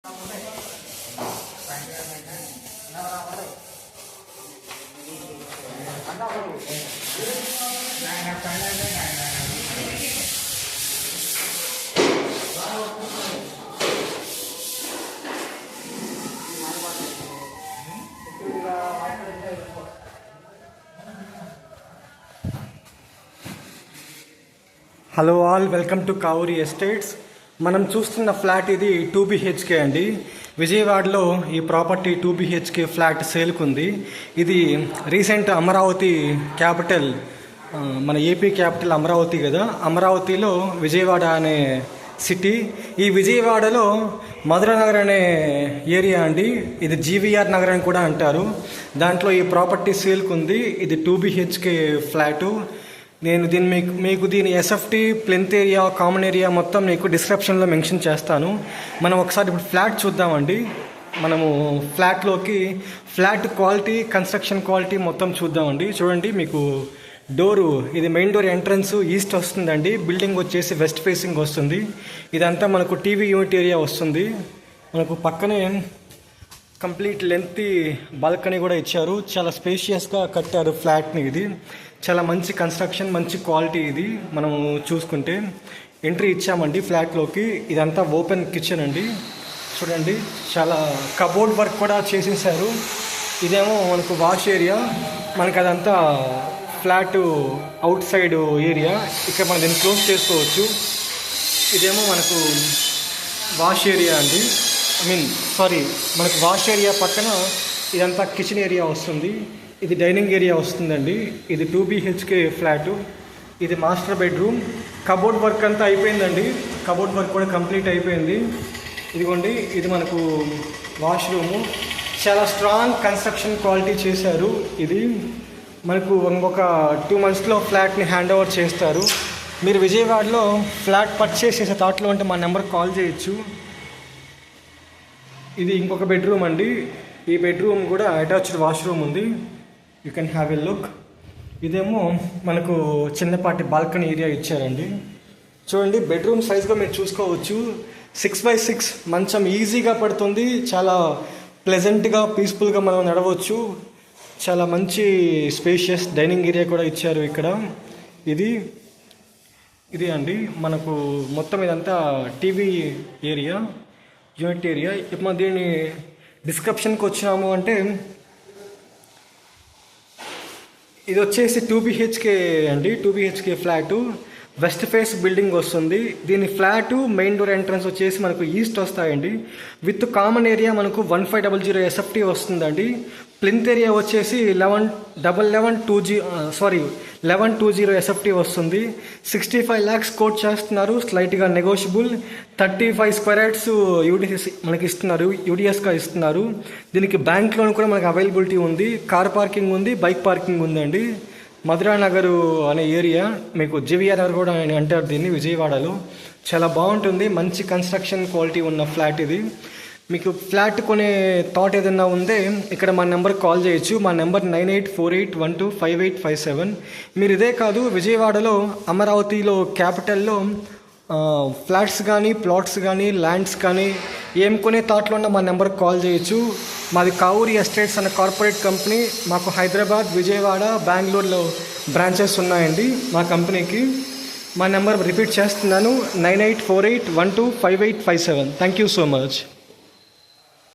Hello all, welcome to Kavuri estates. మనం చూస్తున్న flat ఇది 2 BHK అండి. విజయవాడలో ఈ ప్రాపర్టీ 2 BHK ఫ్లాట్ సేల్కుంది. ఇది రీసెంట్ అమరావతి క్యాపిటల్, మన ఏపీ క్యాపిటల్ అమరావతి కదా, అమరావతిలో విజయవాడ అనే సిటీ. ఈ విజయవాడలో మధుర నగర్ అనే ఏరియా అండి. ఇది జీవీఆర్ నగర్ అని కూడా అంటారు. దాంట్లో ఈ ప్రాపర్టీ సేల్కుంది. ఇది 2 BHK ఫ్లాటు. నేను మీకు దీని SFT, plinth area, common area మొత్తం మీకు డిస్క్రిప్షన్లో మెన్షన్ చేస్తాను. మనం ఒకసారి ఇప్పుడు ఫ్లాట్ చూద్దామండి. మనము ఫ్లాట్ క్వాలిటీ, కన్స్ట్రక్షన్ క్వాలిటీ మొత్తం చూద్దామండి. చూడండి, మీకు డోరు, ఇది మెయిన్ డోర్ ఎంట్రన్స్ ఈస్ట్ వస్తుందండి. బిల్డింగ్ వచ్చేసి వెస్ట్ ఫేసింగ్ వస్తుంది. ఇదంతా మనకు టీవీ యూనిట్ ఏరియా వస్తుంది. మనకు పక్కనే కంప్లీట్ లెంతీ బాల్కనీ కూడా ఇచ్చారు. చాలా స్పేషియస్గా కట్టారు ఫ్లాట్ని. ఇది చాలా మంచి కన్స్ట్రక్షన్, మంచి క్వాలిటీ. ఇది మనం చూసుకుంటే ఎంట్రీ ఇచ్చామండి ఫ్లాట్లోకి. ఇదంతా ఓపెన్ కిచెన్ అండి. చూడండి, చాలా కబోర్డ్ వర్క్ కూడా చేసేసారు. ఇదేమో మనకు వాష్ ఏరియా. మనకు అదంతా ఫ్లాట్ అవుట్ సైడ్ ఏరియా. ఇక్కడ మనం దీన్ని క్లోజ్ చేసుకోవచ్చు. ఇదేమో మనకు వాష్ ఏరియా అండి. మనకు వాష్ ఏరియా పక్కన ఇదంతా కిచెన్ ఏరియా వస్తుంది. ఇది డైనింగ్ ఏరియా వస్తుందండి. ఇది 2 BHK ఫ్లాటు. ఇది మాస్టర్ బెడ్రూమ్. కబోర్డ్ వర్క్ అంతా అయిపోయిందండి. కబోర్డ్ వర్క్ కూడా కంప్లీట్ అయిపోయింది. ఇదిగోండి, ఇది మనకు వాష్రూము. చాలా స్ట్రాంగ్ కన్స్ట్రక్షన్ క్వాలిటీ చేశారు. ఇది మనకు ఇంకొక 2 monthsలో ఫ్లాట్ని హ్యాండ్ ఓవర్ చేస్తారు. మీరు విజయవాడలో ఫ్లాట్ పర్చేస్ చేసే థాట్లో ఉంటే మా నెంబర్కి కాల్ చేయొచ్చు. ఇది ఇంకొక బెడ్రూమ్ అండి. ఈ బెడ్రూమ్ కూడా అటాచ్డ్ వాష్రూమ్ ఉంది. You can have a look. ఇదేమో మనకు చిన్నపాటి బాల్కనీ ఏరియా ఇచ్చారండి. చూడండి, బెడ్రూమ్ సైజ్గా మీరు చూసుకోవచ్చు. 6x6 మంచం ఈజీగా పడుతుంది. చాలా ప్లెజెంట్గా, పీస్ఫుల్గా మనం నడవచ్చు. చాలా మంచి స్పేషియస్ డైనింగ్ ఏరియా కూడా ఇచ్చారు ఇక్కడ. ఇది అండి మనకు మొత్తం ఇదంతా టీవీ ఏరియా, యూనిట్ ఏరియా. ఇప్పుడు మనం దీన్ని డిస్క్రిప్షన్కి వచ్చినాము అంటే, ఇది వచ్చేసి 2 BHK అండి. 2 BHK flat, west face building వస్తుంది. దీని ఫ్లాటు మెయిన్ డోర్ ఎంట్రన్స్ వచ్చేసి మనకు ఈస్ట్ వస్తాయండి. విత్ కామన్ ఏరియా మనకు 1500 SFT వస్తుందండి. ప్లింత్ ఏరియా వచ్చేసి 1120 SFT వస్తుంది. 65 lakhs కోట్ చేస్తున్నారు. స్లైట్గా నెగోషియబుల్. 35 square yards యూడిఎస్ మనకి ఇస్తున్నారు, యూడిఎస్గా ఇస్తున్నారు. దీనికి బ్యాంక్ లోన్ కూడా మనకు అవైలబిలిటీ ఉంది. కార్ పార్కింగ్ ఉంది, బైక్ పార్కింగ్ ఉందండి. మధురా నగర్ అనే ఏరియా, మీకు జీవీఆర్ నగర్ కూడా అంటారు దీన్ని విజయవాడలో. చాలా బాగుంటుంది. మంచి కన్స్ట్రక్షన్ క్వాలిటీ ఉన్న ఫ్లాట్ ఇది. మీకు ఫ్లాట్ కొనే థాట్ ఏదైనా ఉంటే ఇక్కడ మా నెంబర్కి కాల్ చేయొచ్చు. మా నెంబర్ 9848125857. మీరు ఇదే కాదు, విజయవాడలో అమరావతిలో క్యాపిటల్లో ఫ్లాట్స్ కానీ, ప్లాట్స్ కానీ, ల్యాండ్స్ కానీ ఏం కొనే థాట్లో ఉన్న మా నెంబర్కి కాల్ చేయొచ్చు. మాది కావూరి ఎస్టేట్స్ అనే కార్పొరేట్ కంపెనీ. మాకు హైదరాబాద్, విజయవాడ, బెంగళూరులో బ్రాంచెస్ ఉన్నాయండి మా కంపెనీకి. మా నెంబర్ రిపీట్ చేస్తున్నాను, 9848125857. Thank you so much.